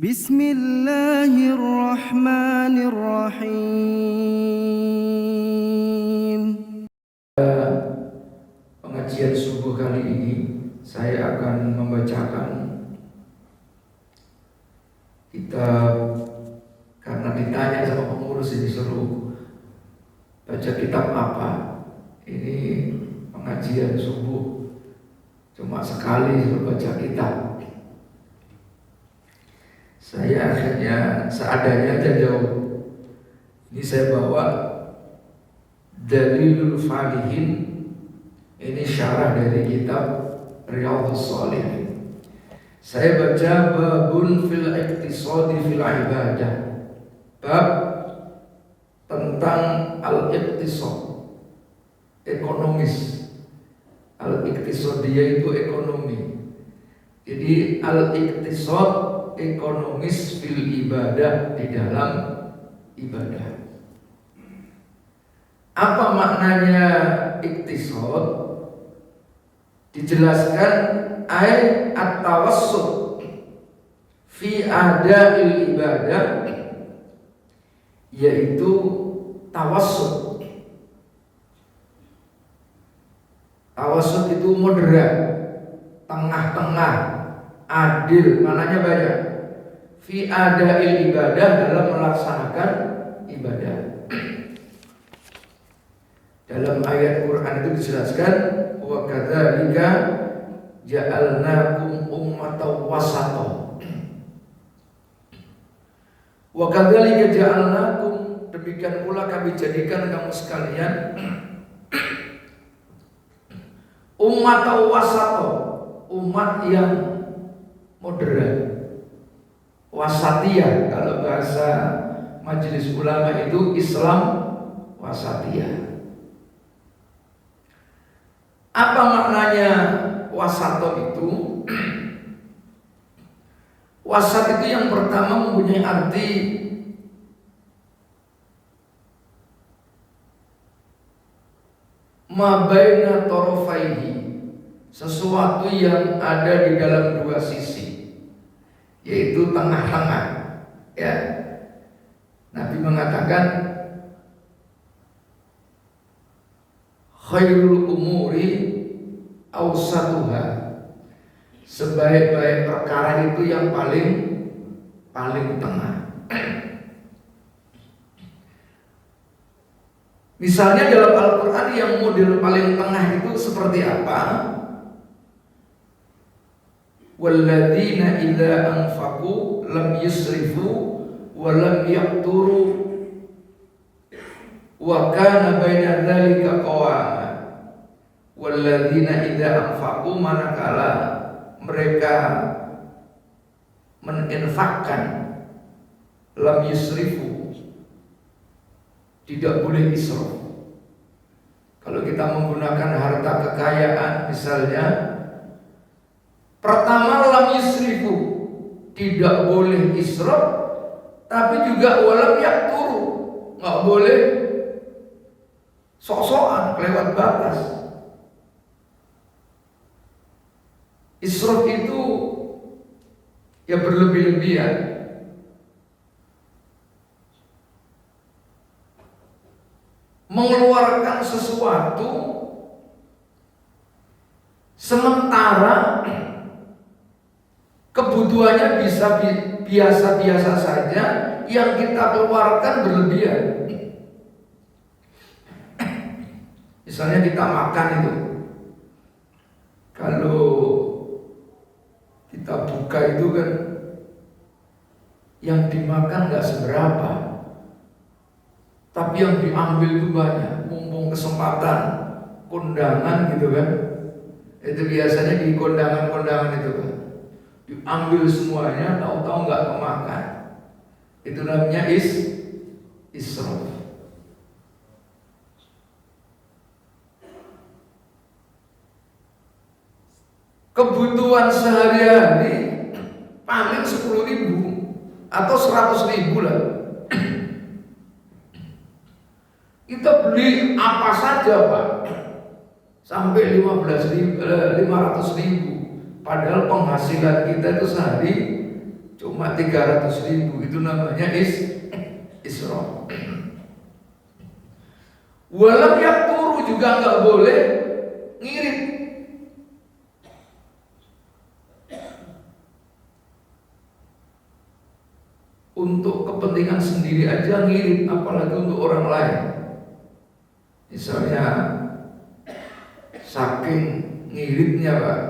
Bismillahirrahmanirrahim. Pengajian subuh kali ini saya akan membacakan kitab, karena ditanya sama pengurus ini suruh baca kitab apa. Ini pengajian subuh cuma sekali suruh baca kitab. Saya akhirnya seadanya aja jawab. Ini saya bawa Dalilul Falihin, ini syarah dari kitab Riyadhus Shalihin. Saya baca babun fil iqtisadi fil ibadah, bab tentang al-iqtisad, ekonomis. Al-iqtisadiyah itu ekonomi. Jadi al-iqtisad ekonomis fil ibadah, di dalam ibadah. Apa maknanya iktisad? Dijelaskan ay at-tawassut fi ada'il ibadah, yaitu tawassut. Tawassut itu moderat, tengah-tengah, adil, maknanya banyak. Fi ada'il ibadah, dalam melaksanakan ibadah. Dalam ayat Quran itu dijelaskan, wa kadzalika ja'alnakum ummatan wasata. Wa kadzalika ja'alnakum, demikian pula kami jadikan kamu sekalian ummatan wasata, umat yang moderat. Wasatiyah, kalau bahasa majelis ulama itu Islam wasatiyah. Apa maknanya wasato itu? Wasat itu yang pertama mempunyai arti ma baina tarafaihi, sesuatu yang ada di dalam dua sisi, yaitu tengah-tengah. Ya, Nabi mengatakan khairul umuri awsatuha, sebaik-baik perkara itu yang paling tengah. Misalnya dalam Al-Quran yang model paling tengah itu seperti apa? Walladzina idza anfaqu lam yusrifu wa lam yaqturu wa kana baina dzalika qawama. Walladzina idza anfaqu, manakala mereka meninfakkan, lam yusrifu, tidak boleh israf. Kalau kita menggunakan harta kekayaan misalnya, pertama lam yusrifu, tidak boleh israf, tapi juga walam yaqturu, nggak boleh sok-sokan kelewat batas. Israf itu ya berlebih-lebihan. Mengeluarkan sesuatu sementara kebutuhannya bisa biasa-biasa saja, yang kita keluarkan berlebihan. Misalnya kita makan itu, kalau kita buka itu kan yang dimakan nggak seberapa, tapi yang diambil itu banyak. Mumpung kesempatan kondangan gitu kan, itu biasanya di kondangan-kondangan itu kan diambil semuanya, tahu-tahu nggak kemakan. Itu namanya israf. Kebutuhan sehari-hari paling 10.000 atau 100.000 lah. Kita beli apa saja Pak, sampai 500.000. Padahal penghasilan kita itu sehari cuma 300.000, itu namanya Isra. Walam yakturu, juga nggak boleh ngirit. Untuk kepentingan sendiri aja ngirit, apalagi untuk orang lain. Misalnya saking ngiritnya Pak,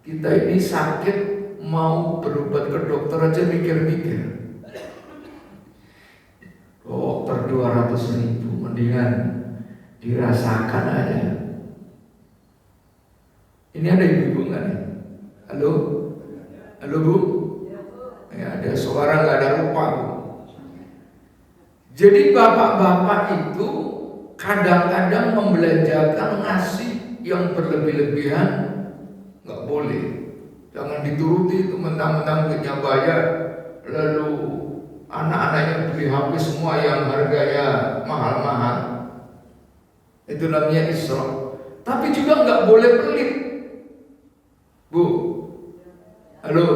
kita ini sakit mau berobat ke dokter aja mikir-mikir. Dokter 200.000, mendingan dirasakan aja. Ini ada ibu-ibu nggak nih? Halo? Halo Bu? Ya, ada suara nggak ada rupa Bu. Jadi bapak-bapak itu kadang-kadang membelanjakan ngasih yang berlebih-lebihan, nggak boleh. Jangan dituruti, itu mentang-mentang duitnya bayar, lalu anak-anaknya beli HP semua yang harganya mahal-mahal. Itu namanya Isra. Tapi juga nggak boleh pelit, Bu. Halo.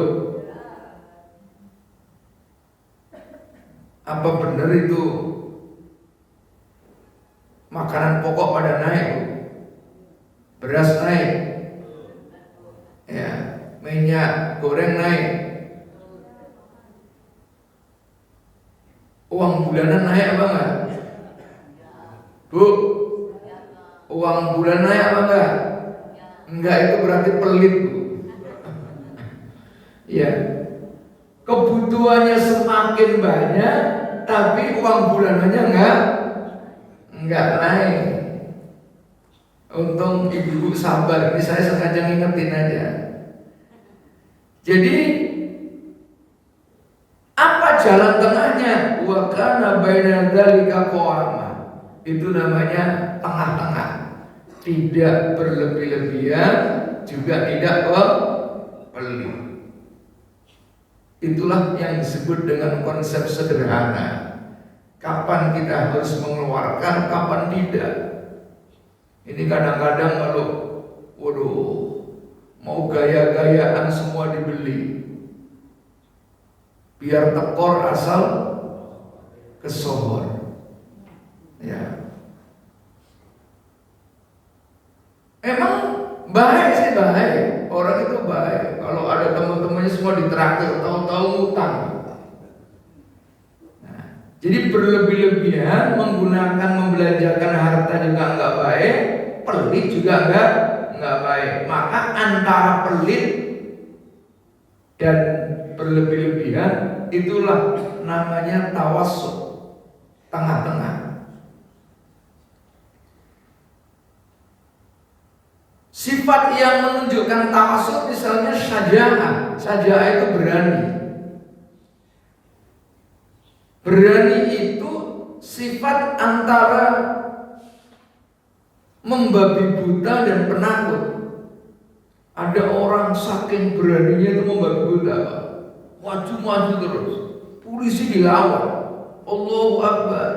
Apa benar itu makanan pokok pada naik, beras naik, ya, minyak goreng naik, uang bulanan naik apa enggak? Bu, uang bulanan naik apa enggak? Enggak, itu berarti pelit Bu. Ya, kebutuhannya semakin banyak, tapi uang bulanannya enggak naik. Untung ibu-ibu sabar, ini saya sengaja ngingetin aja. Jadi apa jalan tengahnya? Wa kana baina dzalika qawama. Itu namanya tengah-tengah. Tidak berlebih-lebihan, juga tidak pelit. Itulah yang disebut dengan konsep sederhana. Kapan kita harus mengeluarkan, kapan tidak. Ini kadang-kadang kalau mau gaya-gayaan semua dibeli, biar tekor asal kesohor. Ya. Emang baik sih, baik. Orang itu baik. Kalau ada teman-temannya semua ditraktir, tahu-tahu ngutang. Nah, jadi berlebih-lebihan menggunakan membelanjakan harta juga enggak baik, pelit juga enggak baik. Maka antara pelit dan berlebih-lebihan itulah namanya tawassut, tengah-tengah. Sifat yang menunjukkan tawassut misalnya syaja'ah. Syaja'ah itu berani. Berani itu sifat antara membabi buta dan penakut. Ada orang saking beraninya itu membabi buta, maju-maju terus. Polisi dilawan, Allahu Akbar,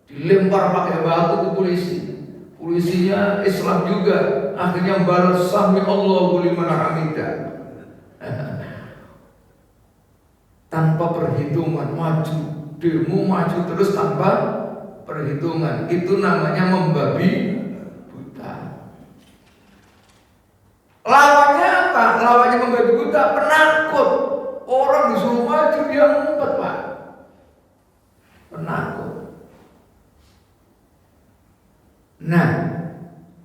dilempar pakai batu ke polisi. Polisinya Islam juga, akhirnya balas sami Allahu liman hamidah. Tanpa perhitungan, maju, demo maju terus tanpa perhitungan. Itu namanya membabi buta. Lawannya apa? Lawannya membabi buta, penakut. Orang disuruh maju dia ngumpet, Pak. Penakut. Nah,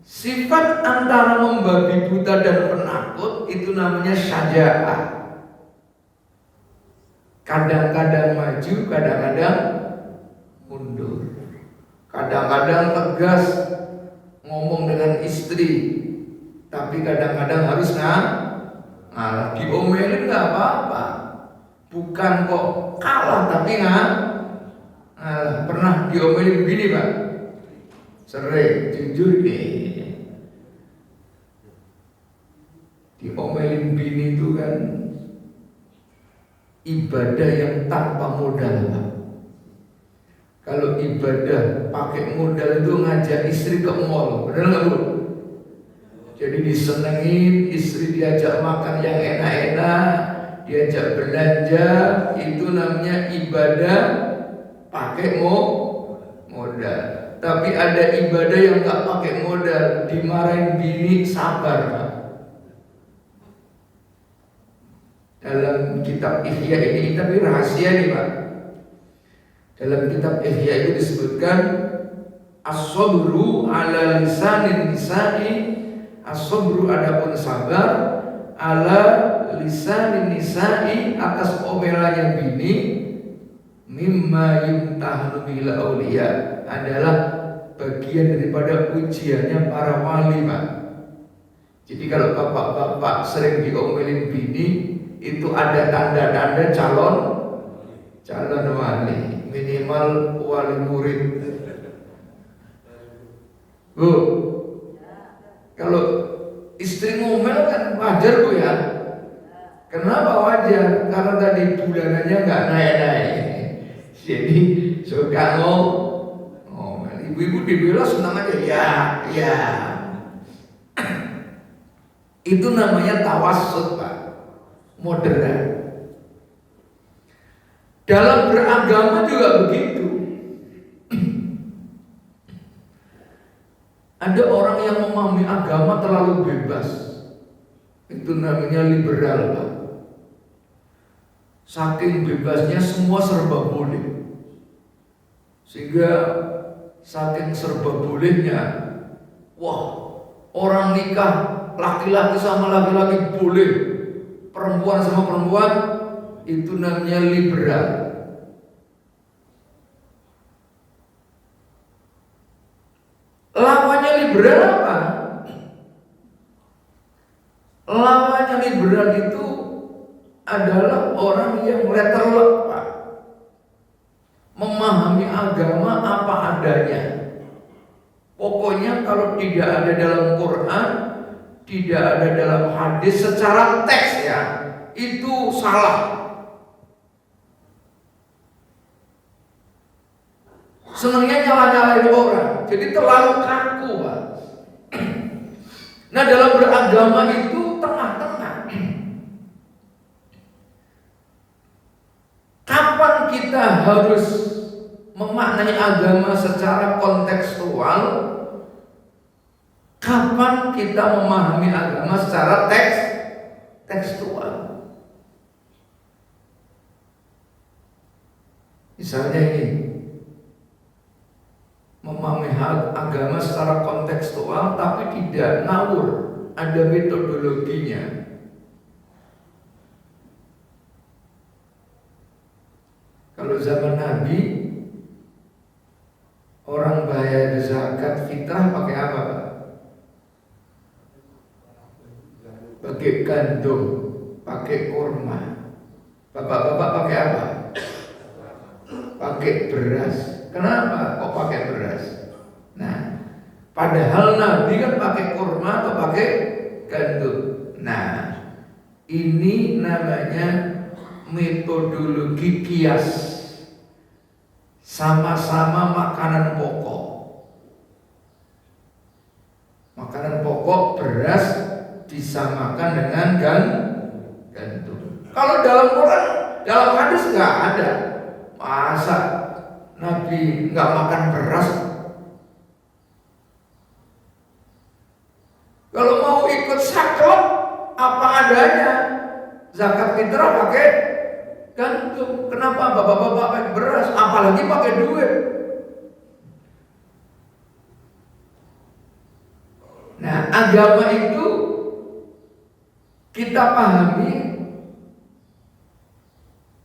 sifat antara membabi buta dan penakut itu namanya syaja'ah. Kadang-kadang maju, kadang-kadang mundur. Kadang-kadang tegas ngomong dengan istri, tapi kadang-kadang harus ngalah. Diomelin nggak apa-apa, bukan kok kalah tapi ngalah. Pernah diomelin begini Pak? Sering, jujur deh. Diomelin bini itu kan ibadah yang tanpa modal. Kalau ibadah pakai modal itu ngajak istri ke mall, benar nggak Bu? Jadi disenengin, istri diajak makan yang enak-enak, diajak belanja, itu namanya ibadah pakai modal. Tapi ada ibadah yang nggak pakai modal, dimarahin bini sabar, Pak. Dalam kitab Ihya ini, tapi rahasia nih, Pak. Dalam kitab Ihya itu disebutkan as-sabru ala lisanin nisa'i, as-sabru adapun sabar ala lisanin nisa'i atas omelannya bini, mimma yumtahanu bil auliya adalah bagian daripada ujiannya para wali, Pak. Jadi kalau bapak-bapak sering diomelin bini, itu ada tanda-tanda calon wali, minimal wali murid. Bu, kalau istri ngomel kan wajar, Bu ya. Kenapa wajar? Karena tadi bulanannya nggak naik-naik, jadi suka ngomel. Ibu-ibu dibela senang aja, ya. Itu namanya tawassut, Pak. Moderat. Dalam beragama juga begitu. Ada orang yang memahami agama terlalu bebas. Itu namanya liberal, Pak. Saking bebasnya semua serba boleh. Sehingga saking serba bolehnya, wah, orang nikah laki-laki sama laki-laki boleh, perempuan sama perempuan, itu namanya liberal. Lawannya liberal apa? Lawannya liberal itu adalah orang yang letterlock, Pak. Memahami agama apa adanya. Pokoknya kalau tidak ada dalam Quran, tidak ada dalam hadis secara teks ya, itu salah. Senangnya nyala-nyalain orang, jadi terlalu kaku, Pak. Nah, dalam beragama itu tengah-tengah. Kapan kita harus memaknai agama secara kontekstual? Kapan kita memahami agama secara tekstual? Misalnya ini, memahami agama secara kontekstual tapi tidak ngawur, ada metodologinya. Kalau zaman Nabi, orang bayar zakat fitrah pakai apa, Pak? Pakai gandum, pakai kurma. Bapak-bapak pakai apa? Pakai beras. Kenapa kok pakai beras? Nah, padahal Nabi kan pakai kurma atau pakai gandum. Nah, ini namanya metodologi kias. Sama-sama makanan pokok. Makanan pokok beras disamakan dengan gandum. Kalau dalam Quran, dalam hadis nggak ada. Masa Nabi nggak makan beras? Kalau mau ikut saklek apa adanya, zakat fitrah pakai gandum. Kenapa bapak-bapak pakai beras? Apalagi pakai duit. Nah, agama itu kita pahami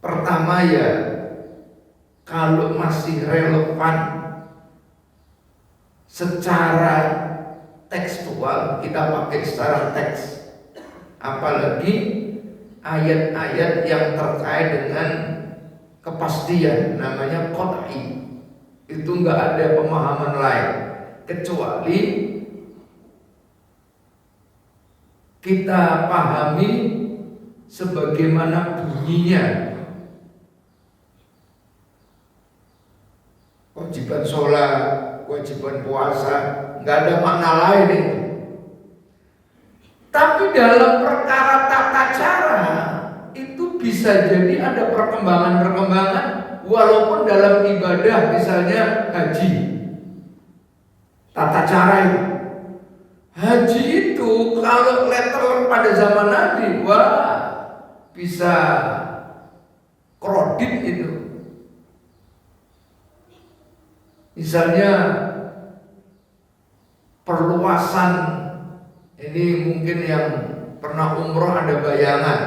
pertama ya, kalau masih relevan secara tekstual, kita pakai secara teks. Apalagi ayat-ayat yang terkait dengan kepastian, namanya qat'i. Itu nggak ada pemahaman lain kecuali kita pahami sebagaimana bunyinya. Kewajiban sholat, kewajiban puasa, nggak ada makna lain itu. Tapi dalam perkara tata cara itu bisa jadi ada perkembangan-perkembangan walaupun dalam ibadah, misalnya haji. Tata cara itu. Haji itu kalau letter pada zaman Nabi, wah bisa kredit itu. Misalnya perluasan, ini mungkin yang pernah umroh ada bayangan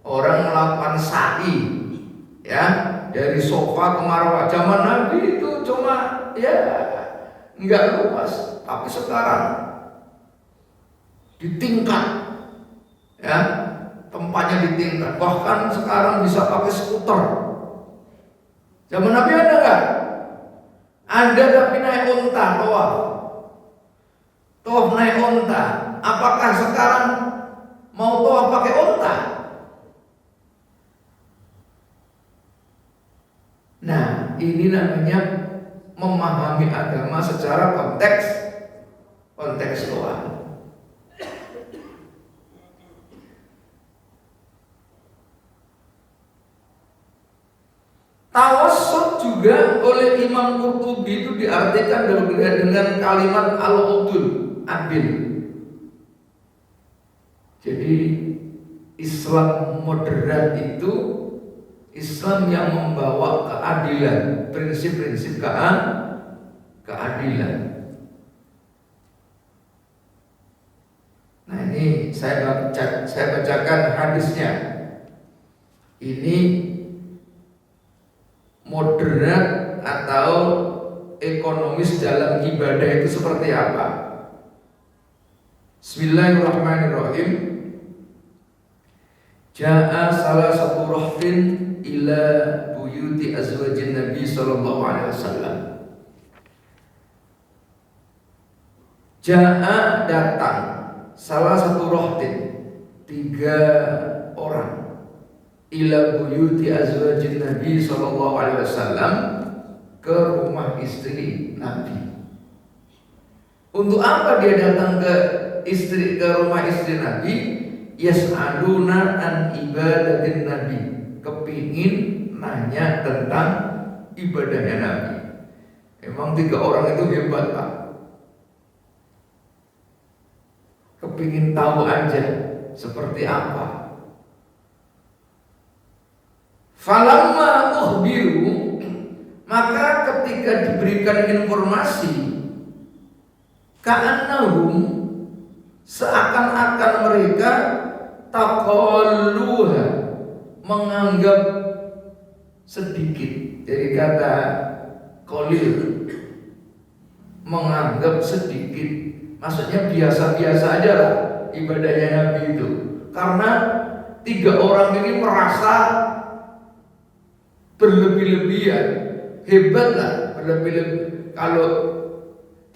orang melakukan sa'i, ya, dari Sofa ke Marwah. Zaman Nabi itu cuma ya enggak luas, tapi sekarang ditingkat, ya, tempatnya ditingkat. Bahkan sekarang bisa pakai skuter. Zaman Nabi ada nggak? Ada, tapi naik unta, tawaf naik unta. Apakah sekarang mau tawaf pakai unta? Nah, ini namanya memahami agama secara kontekstual. Tawassut juga oleh Imam Qurtubi itu diartikan dengan kalimat al-udul, adil. Jadi Islam moderat itu Islam yang membawa keadilan, prinsip-prinsip keadilan. Nah, ini saya bacakan hadisnya. Ini moderat atau ekonomis dalam ibadah itu seperti apa? Bismillahirrahmanirrahim. Ja'a salah satu rahfin ila buyuti azwajin Nabi sallallahu alaihi wasallam. Ja'a datang salah satu rahfin, 3 orang, ila buyuti azwajin Nabi sallallahu alaihi wasallam, ke rumah istri Nabi. Untuk apa dia datang ke rumah istri Nabi? Yas'aluna an ibadatin Nabi, kepingin nanya tentang ibadahnya Nabi. Emang 3 orang itu hebat, Pak. Kepingin tahu aja seperti apa. Falamma ukhbiru, maka ketika diberikan informasi, ka'annahum, seakan-akan mereka taqalluha, menganggap sedikit. Dari kata qalil, menganggap sedikit, maksudnya biasa-biasa aja lah ibadahnya Nabi itu. Karena 3 orang ini merasa berlebih-lebihan, hebat lah, berlebih-lebihan. Kalau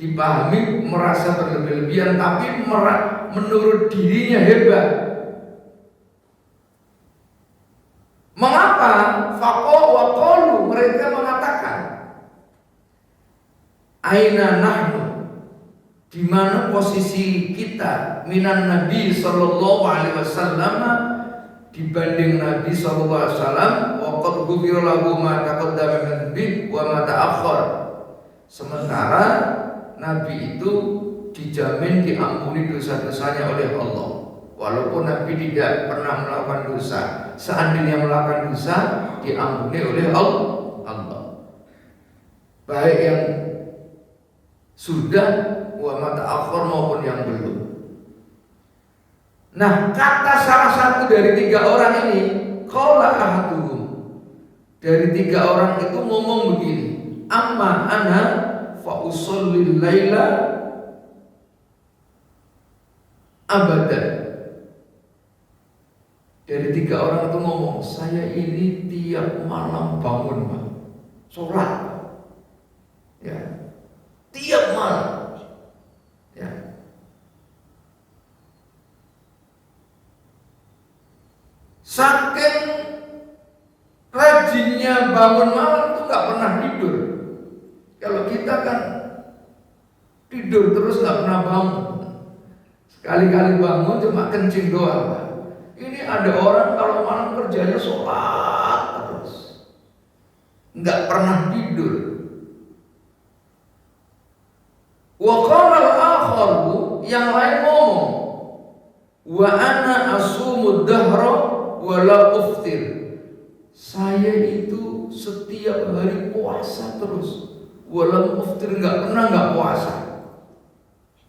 dipahami merasa berlebih-lebihan, tapi menurut dirinya hebat. Mengapa? Faqalu wa qalu, mereka mengatakan, aina nahnu, di mana posisi kita minan Nabi sallallahu alaihi wasallam, dibanding Nabi sallallahu alaihi wasallam, wa qad ghufira lahu ma taqaddama min dhanbi wa ma ta'akhkhar. Sementara Nabi itu dijamin diampuni dosa-dosanya oleh Allah, walaupun Nabi tidak pernah melakukan dosa. Seandainya melakukan dosa, diampuni oleh Allah. Baik yang sudah wa ma ta'akhkhar maupun yang belum. Nah, kata salah satu dari 3 orang ini, qala ahaduhum, dari 3 orang itu ngomong begini, amma ana fa usallil laila abadan. Dari 3 orang itu ngomong, saya ini tiap malam bangun, Pak, sholat, ya, tiap malam, ya. Saking rajinnya bangun malam itu nggak pernah tidur. Kalau kita kan tidur terus nggak pernah bangun. Sekali-kali bangun cuma kencing doang. Ini ada orang kalau malam kerjanya sholat terus, nggak pernah tidur. Wa qala al-akharu, yang lain ngomong, wa ana asumud dahra wa la uftir. Saya itu setiap hari puasa terus, walau uftir, nggak pernah nggak puasa,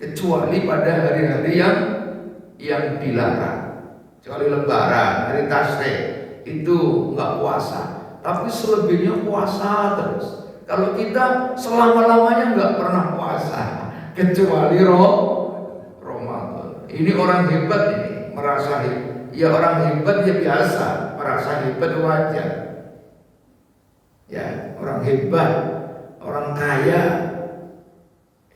kecuali pada hari-hari yang dilarang. Kecuali lebaran, hari tasyrik itu nggak puasa, tapi selebihnya puasa terus. Kalau kita selama-lamanya nggak pernah puasa, kecuali Ramadan. Ini orang hebat, ini merasa hebat. Ya orang hebat ya biasa, merasa hebat wajar. Ya orang hebat, orang kaya,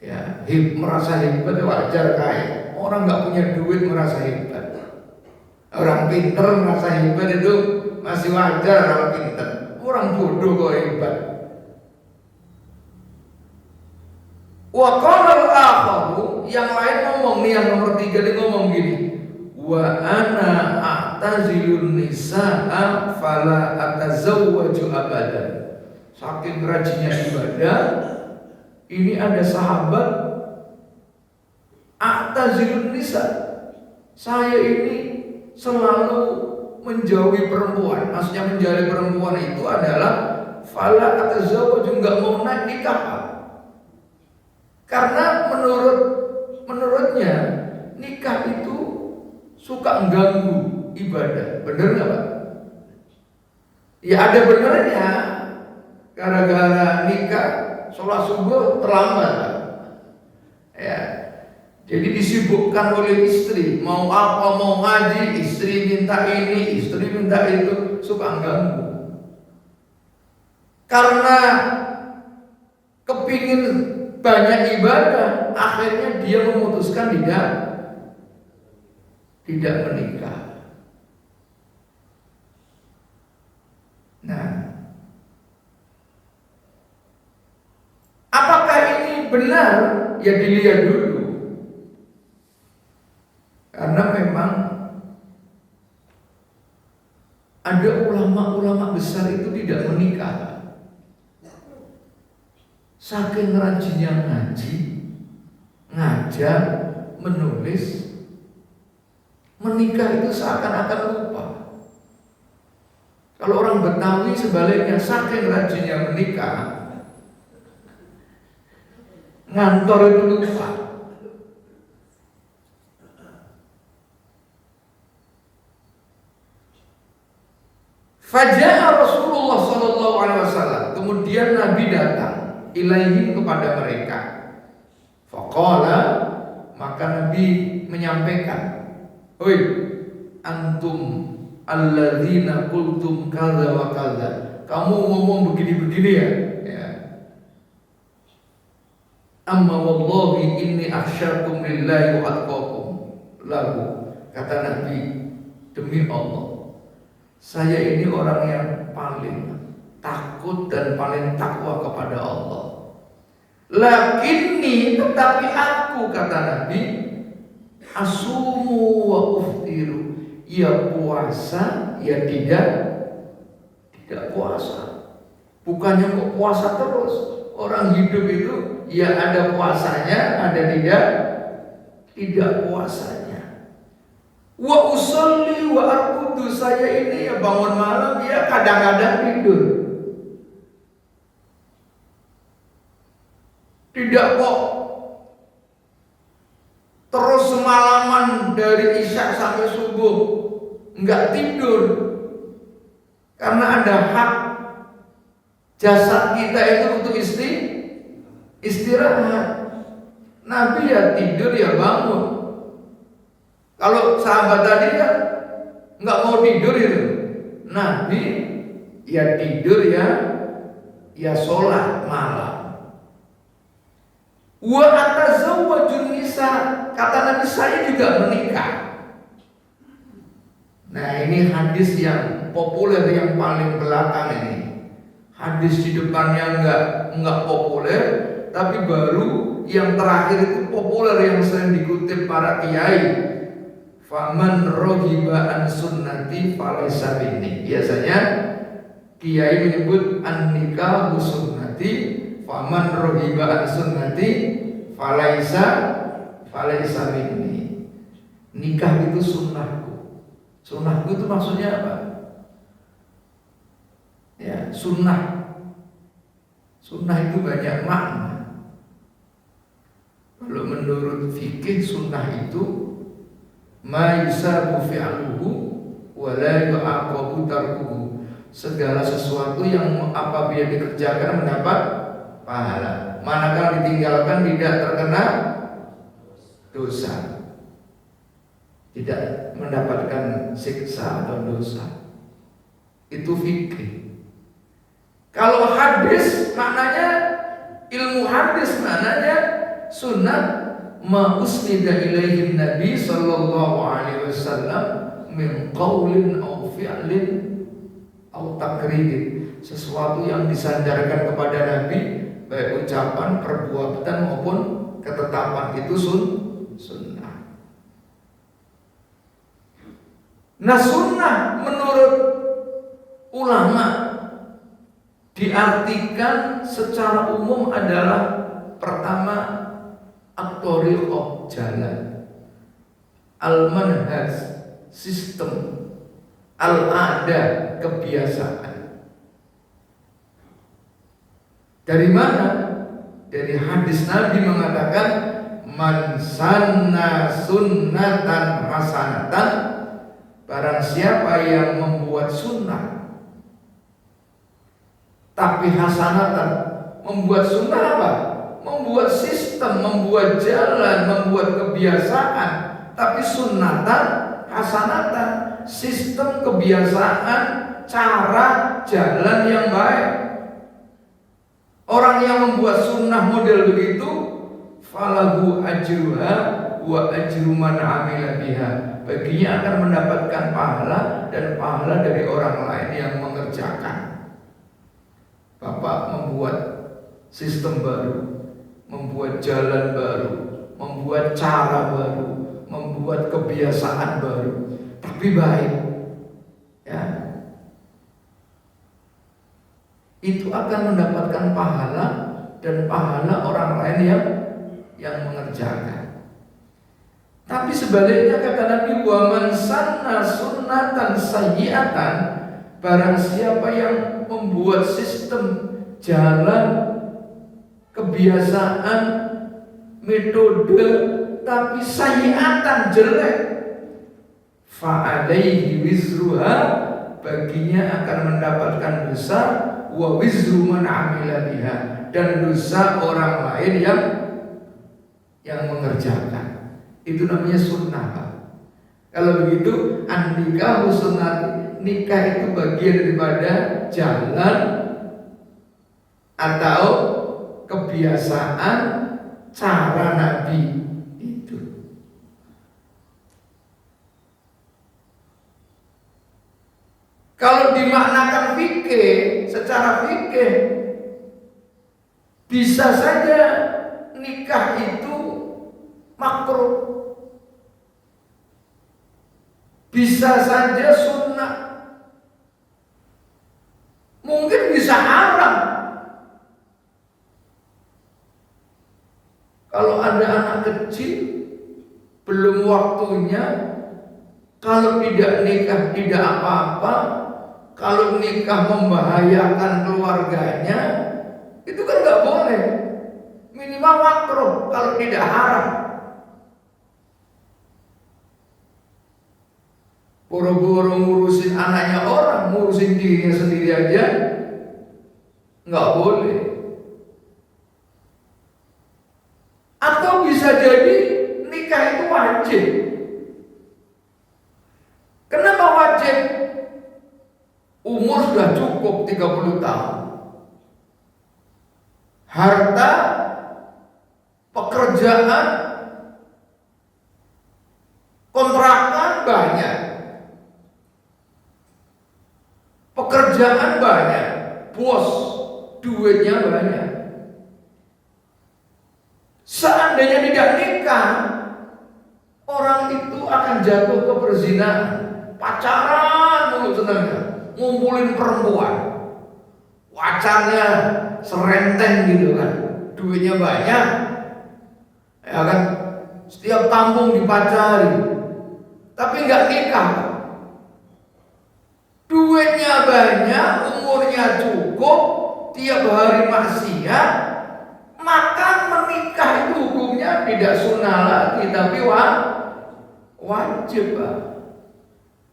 ya merasa hebat wajar kaya. Orang nggak punya duit merasa hebat. Orang pinter merasa hebat itu masih wajar, orang pinter. Orang bodoh kok hebat. Wa qala al-akharu, yang lain ngomong nih, yang nomor 3 dia ngomong gini, wa ana a'tazilun nisaa fala atazawwaju abadan. Saking rajinnya ibadah, ini ada sahabat a'tazilun nisa, saya ini selalu menjauhi perempuan. Maksudnya menjauhi perempuan itu adalah fala atazawwaju, enggak mau nikah. Karena menurutnya nikah itu suka mengganggu ibadah. Benar nggak Pak? Ya ada benernya. Gara-gara nikah sholat subuh terlambat Pak. Ya, jadi disibukkan oleh istri. Mau apa, mau ngaji, istri minta ini, istri minta itu, suka mengganggu. Karena kepingin banyak ibadah, akhirnya dia memutuskan tidak menikah. Nah, apakah ini benar? Ya dilihat dulu. Karena memang ada ulama-ulama besar itu tidak menikah. Saking rajinnya ngaji, ngajar, menulis, menikah itu seakan-akan lupa. Kalau orang Betawi sebaliknya, saking rajinnya menikah, ngantor itu lupa. Faja'a Rasulullah sallallahu alaihi wasallam, kemudian Nabi datang ilaihim, kepada mereka. Faqala, maka Nabi menyampaikan, "Oi, antum alladzina qultum kadza wa kadza." Kamu ngomong begini-begini ya. Amma wallahi inni akhsyakum lillahi wa atqakum lahu. Kata Nabi, demi Allah, saya ini orang yang paling takut dan paling takwa kepada Allah. Lakinni, tetapi aku, kata Nabi, asumu wa uftiru, ya puasa, ya tidak puasa. Bukannya kok puasa terus. Orang hidup itu ya ada puasanya, ada tidak puasanya. Wa usolli wa arqudu, saya ini ya bangun malam, ya kadang-kadang tidur. Tidak kok terus semalaman dari isya sampai subuh enggak tidur. Karena ada hak jasad kita itu untuk istirahat. Nabi ya tidur ya bangun. Kalau sahabat tadi kan enggak mau tidur itu. Nabi ya tidur ya sholat malam. Wa atazawwajun nisa, kata Nabi, saya juga menikah. Nah, ini hadis yang populer, yang paling belakang ini. Hadis di depannya enggak populer, tapi baru yang terakhir itu populer, yang sering dikutip para kiai. faman raghiba an sunnati falaysa minni. Biasanya kiai menyebut an-nikahu sunnati, faman raghiba an sunnati falaysa minni. Nikah itu sunnahku. Sunnahku itu maksudnya apa? Ya, sunnah. Sunnah itu banyak makna. Kalau menurut fikih sunnah itu ma yusabu fi'luhu wa la yu'aqabu tarkuhu. Segala sesuatu yang apabila dikerjakan mendapat pahala, manakala ditinggalkan tidak terkena dosa, tidak mendapatkan siksa atau dosa. Itu fikih. Kalau hadis maknanya, ilmu hadis maknanya sunnah ma usnida ilaihi Nabi sallallahu alaihi wasallam min qaulin aw fi'lin aw takririn. Sesuatu yang disandarkan kepada Nabi, baik ucapan, perbuatan maupun ketetapan, itu sunnah. Nah, sunnah menurut ulama diartikan secara umum adalah pertama at-thariqah, jalan, al-manhaj, sistem, al-ada, kebiasaan. Dari mana? Dari hadis Nabi mengatakan man sanna sunnatan hasanatan, barang siapa yang membuat sunnah tapi hasanatan. Membuat sunnah apa? Membuat sistem, membuat jalan, membuat kebiasaan. Tapi sunnatan, hasanatan, sistem, kebiasaan, cara, jalan yang baik. Orang yang membuat sunnah model begitu, falahu ajruha wa ajru man amila biha. Baginya akan mendapatkan pahala dan pahala dari orang lain yang mengerjakan. Bapak membuat sistem baru, membuat jalan baru, membuat cara baru, membuat kebiasaan baru, tapi baik, ya, itu akan mendapatkan pahala dan pahala orang lain yang mengerjakan. Tapi sebaliknya kata Nabi, wa man sanna sunnatan sayyi'atan, barang siapa yang membuat sistem, jalan, kebiasaan, metode, tapi sayyi'atan, jelek, fa'alaihi wizruha, baginya akan mendapatkan dosa, wa wizru man amila biha, dan dosa orang lain yang mengerjakan. Itu namanya sunnah. Kalau begitu, an-nikahu sunnah, nikah itu bagian daripada jalan atau kebiasaan cara Nabi itu. Kalau dimaknakan fikih, secara fikih bisa saja nikah itu makruh, bisa saja sunnah, mungkin bisa haram. Kalau ada anak kecil belum waktunya, kalau tidak nikah tidak apa-apa. Kalau nikah membahayakan keluarganya, itu kan nggak boleh. Minimal makruh kalau tidak haram. Boro-boro ngurusin anaknya orang, ngurusin dirinya sendiri aja nggak boleh. Atau bisa jadi nikah itu wajib. Kenapa wajib? Umur sudah cukup 30 tahun. Harta, pekerjaan, kontrakan banyak. Pekerjaan banyak, bos, duitnya banyak. Seandainya tidak nikah, orang itu akan jatuh ke perzinahan, pacaran mulu senangnya, ngumpulin perempuan, pacarnya serenteng gitu kan, duitnya banyak, ya kan, setiap kampung dipacari, tapi nggak nikah. Duitnya banyak, umurnya cukup, tiap hari maksiat, maka menikah itu hukumnya tidak sunnah lagi, tapi wajib, Pak.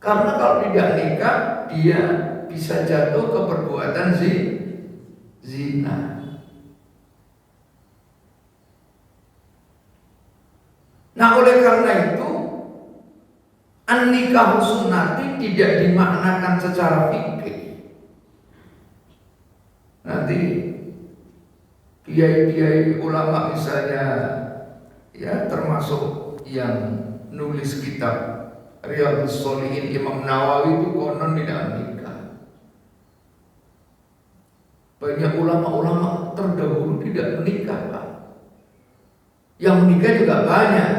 Karena kalau tidak nikah, dia bisa jatuh ke perbuatan zina. Nah, oleh karena itu, an-nikah sunnati tidak dimaknakan secara fikih. Nanti kiai-kiai ulama misalnya, ya termasuk yang nulis kitab Riyadhus Shalihin, Imam Nawawi itu konon tidak menikah. Banyak ulama-ulama terdahulu tidak menikah, Pak. Yang menikah juga banyak.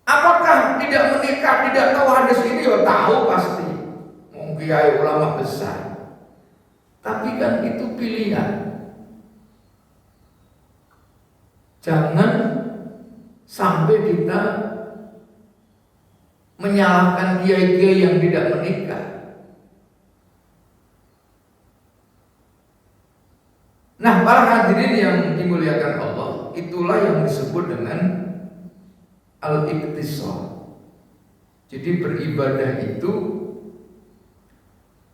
Apakah tidak menikah tidak tahu hadis ini? Ya tahu pasti. Kiai ulama besar. Tapi kan itu pilihan. Jangan sampai kita menyalahkan kiai-kiai yang tidak menikah. Nah, para hadirin yang dimuliakan Allah, itulah yang disebut dengan al-iktisad. Jadi beribadah itu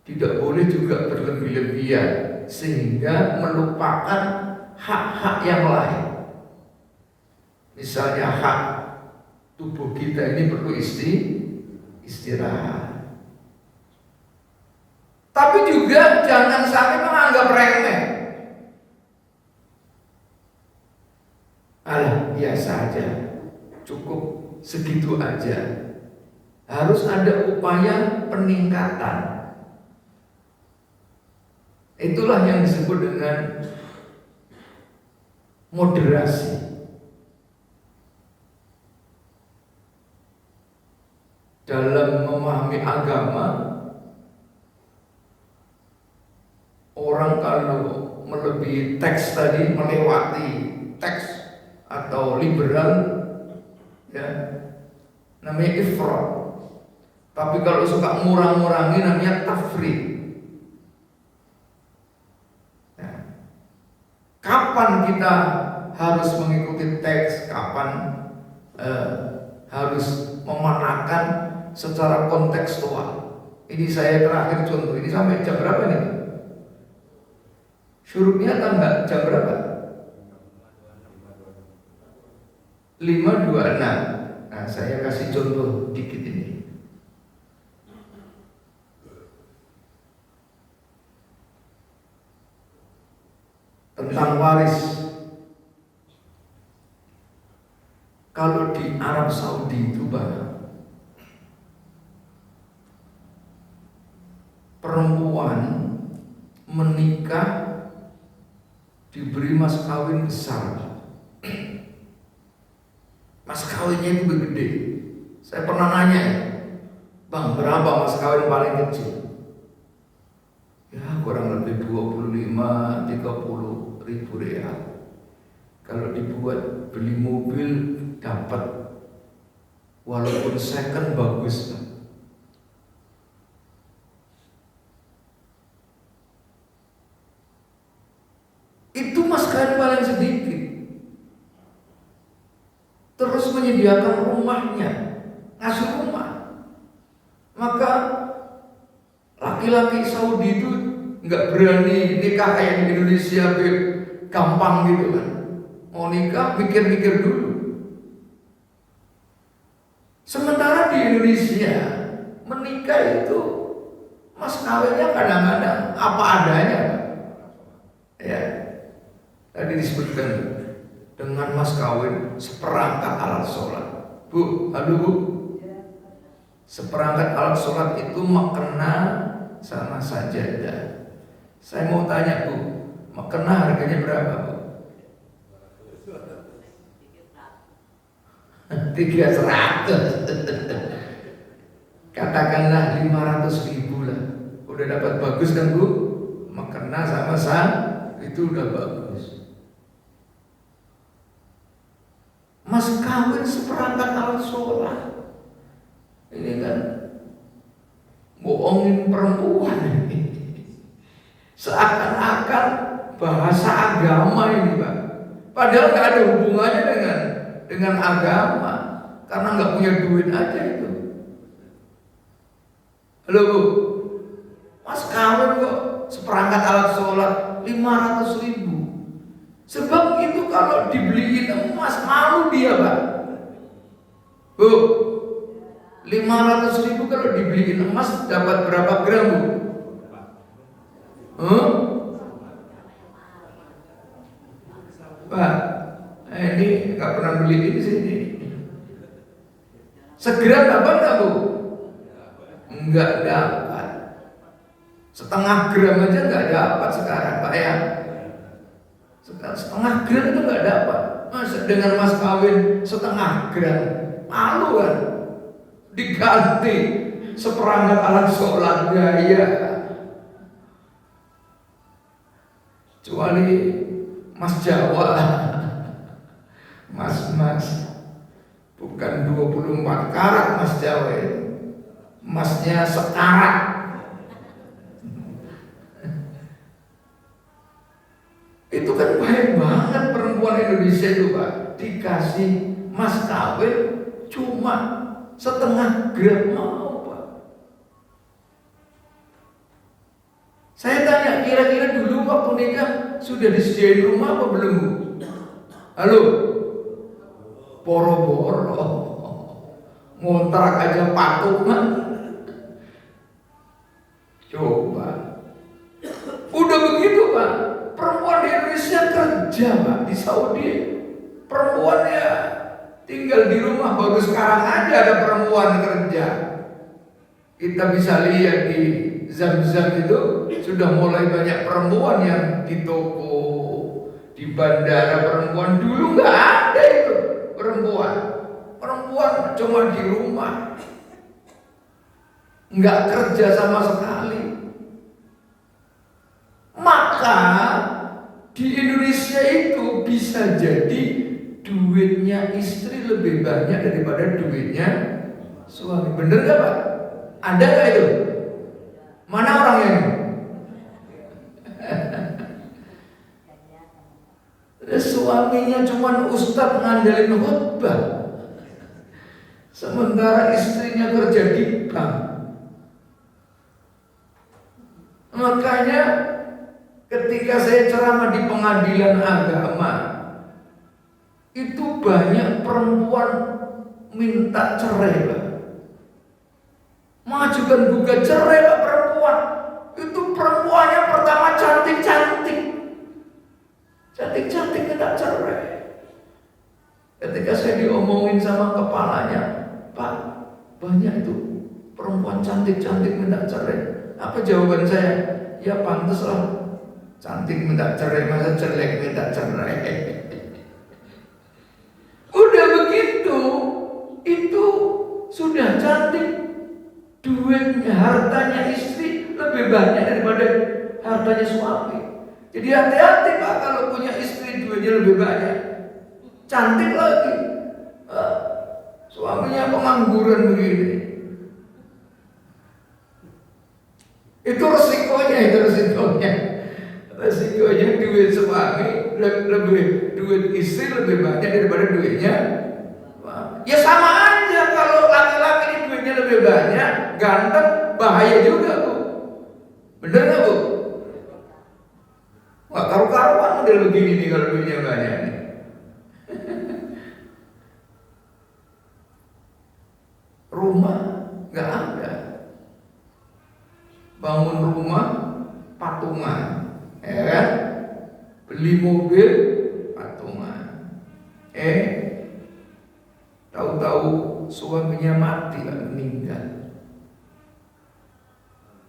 tidak boleh juga berlebih-lebihan sehingga melupakan hak-hak yang lain. Misalnya hak tubuh kita ini perlu istirahat. Tapi juga jangan sampai menganggap remeh. Alah, biasa aja, cukup segitu aja. Harus ada upaya peningkatan. Itulah yang disebut dengan moderasi. Dalam memahami agama, orang kalau melebihi teks tadi, melewati teks atau liberal, ya namanya ifrat. Tapi kalau suka ngurang-ngurangi namanya tafrid. Ya. Kapan kita harus mengikuti teks, kapan harus memanakan secara kontekstual. Ini saya terakhir contoh. Ini sampai jam berapa nih? Syuruknya tanggal jam berapa? 5.26. Nah, saya kasih contoh dikit ini. Tentang waris. Kalau di Arab Saudi itu perempuan menikah diberi mas kawin besar. Mas kawinnya itu gede. Saya pernah nanya, Bang, berapa mas kawin paling kecil? Ya kurang lebih 25-30 ribu real. Kalau dibuat beli mobil dapat, walaupun second bagus, Bang. Itu mas kawin paling sedikit. Terus menyediakan rumahnya, ngasih rumah. Maka laki-laki Saudi itu nggak berani nikah kayak di Indonesia, gampang gitu kan. Mau nikah mikir-mikir dulu. Sementara di Indonesia menikah itu mas kawinnya kadang-kadang apa adanya, ya. Tadi disebutkan dengan mas kawin seperangkat alat sholat. Bu, halo Bu. Seperangkat alat sholat itu makna sama saja. Saya mau tanya Bu, makna harganya berapa Bu? 300. Katakanlah 500.000 lah. Udah dapat bagus kan Bu? Mekena sama sang itu udah bagus. Mas kawin seperangkat alat sholat. Ini kan bohongin perempuan ini. Seakan-akan bahasa agama ini Pak. Padahal nggak ada hubungannya dengan agama. Karena nggak punya duit aja itu. Halo Bu, Mas kawin kok seperangkat alat sholat 500.000. Sebab itu kalau dibeliin emas malu dia Pak. Bu, 500.000 kalau dibeliin emas dapat berapa gram Bu? Pak, ini nggak pernah beli di sini. Segram dapat nggak Bu? Enggak dapat. Setengah gram aja nggak dapat sekarang Pak ya. Setengah gram itu nggak dapat. Masa dengan mas kawin setengah gram, malu kan? Diganti seperangkat alat sholat gaya. Kecuali Mas Jawa, mas bukan 24 karat Mas Jawa itu. Masnya sekarat. Itu kan baik banget perempuan Indonesia itu Pak. Dikasih mas kawin cuma setengah gram mau Pak. Saya tanya kira-kira dulu waktu nikah sudah disediain rumah apa belum Bu? Halo? Boro-boro ngontrak aja patungan. Coba. Udah begitu Pak. Perempuan di Indonesia kerja Pak. Di Saudi perempuan ya tinggal di rumah. Baru sekarang aja ada perempuan kerja. Kita bisa lihat di Zam-Zam itu sudah mulai banyak perempuan yang di toko, di bandara perempuan. Dulu nggak ada itu perempuan. Perempuan cuma di rumah, nggak kerja sama sekali. Maka di Indonesia itu bisa jadi duitnya istri lebih banyak daripada duitnya suami. Bener nggak Pak? Ada nggak itu? Mana orangnya ini? Suaminya cuma ustadz ngandelin khutbah, sementara istrinya kerja di bank. Makanya ketika saya ceramah di pengadilan agama, itu banyak perempuan minta cerai Pak. Mengajukan gugat cerai Pak perempuan. Itu perempuannya pertama cantik-cantik. Cantik-cantik minta cerai. Ketika saya diomongin sama kepalanya, Pak, banyak itu perempuan cantik-cantik minta cerai. Apa jawaban saya? Ya pantas lah, cantik minta cerai, masa jelek minta cerai. Udah begitu, itu sudah cantik, duitnya, hartanya istri lebih banyak daripada hartanya suami. Jadi hati-hati Pak kalau punya istri duitnya lebih banyak, cantik lagi, suaminya pengangguran begini. Itu resikonya. Resikonya duit suami lebih, duit istri lebih banyak daripada duitnya. Ya sama aja kalau laki-laki ini duitnya lebih banyak, ganteng, bahaya juga Bu. Bener nggak Bu? Wah karu-karuan model begini nih kalau duitnya banyak nih. Rumah nggak ada. Bangun rumah patungan, ya kan? Beli mobil patungan. Tahu-tahu suaminya mati kan, meninggal.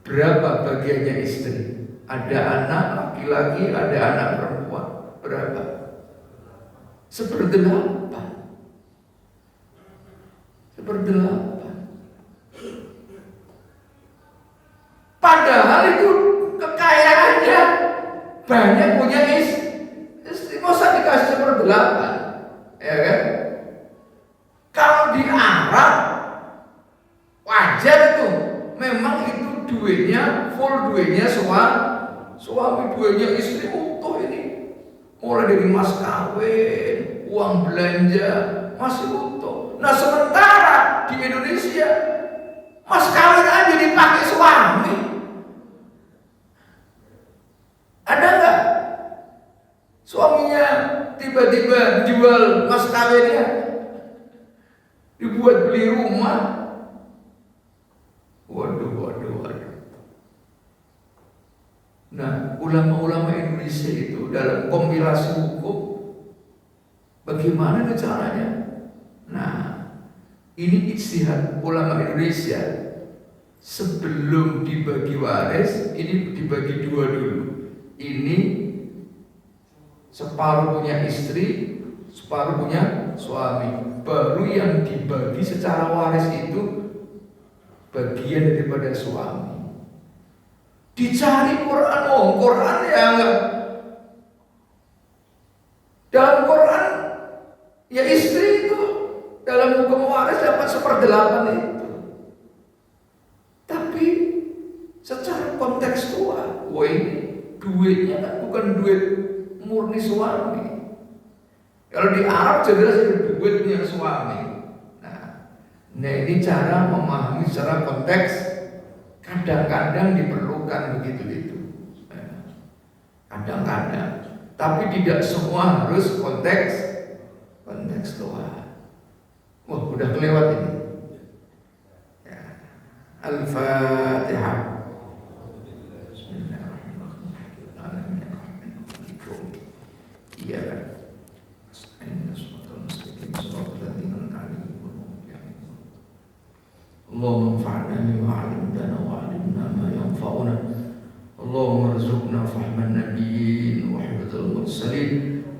Berapa bagiannya istri? Ada anak laki-laki, ada anak perempuan. Berapa? 1/8. wajar itu. Memang itu duitnya full, duitnya suami, duitnya istri utuh ini. Mulai dari mas kawin, uang belanja masih utuh. Nah sementara di Indonesia mas kawin aja dipakai suami. Ada nggak suaminya tiba-tiba jual mas kawinnya, dibuat beli rumah? Waduh. Nah, ulama-ulama Indonesia itu dalam kompilasi hukum, bagaimana caranya? Nah, ini ijtihad ulama Indonesia. Sebelum dibagi waris, ini dibagi dua dulu. Ini separuh punya istri, separuh punya suami. Baru yang dibagi secara waris itu bagian daripada suami. Dicari Quran, Quran ya enggak. Dalam Quran ya istri itu dalam hukum waris dapat 1/8 itu. Tapi secara kontekstual, ini duitnya kan bukan duit murni suami. Kalau di Arab jelas itu duitnya suami. Nah ini cara memahami secara konteks. Kadang-kadang diperlukan begitu itu. Kadang-kadang. Tapi tidak semua harus kontekstual. Wah, udah kelewat ini. Ya. Al-Fatihah. اللهم انفعنا بما علمتنا وعلمنا ما ينفعنا اللهم ارزقنا فهم النبيين وحفظ المرسلين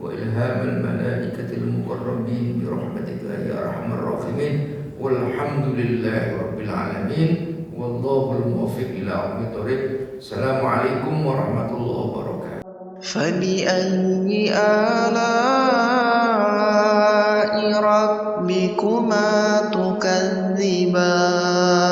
وإلهام الملائكة المقربين برحمتك يا أرحم الراحمين والحمد لله رب العالمين والله الموفق إلى أقوم الطريق. السلام عليكم ورحمة الله وبركاته. فبأي آلاء ربكما تكذبان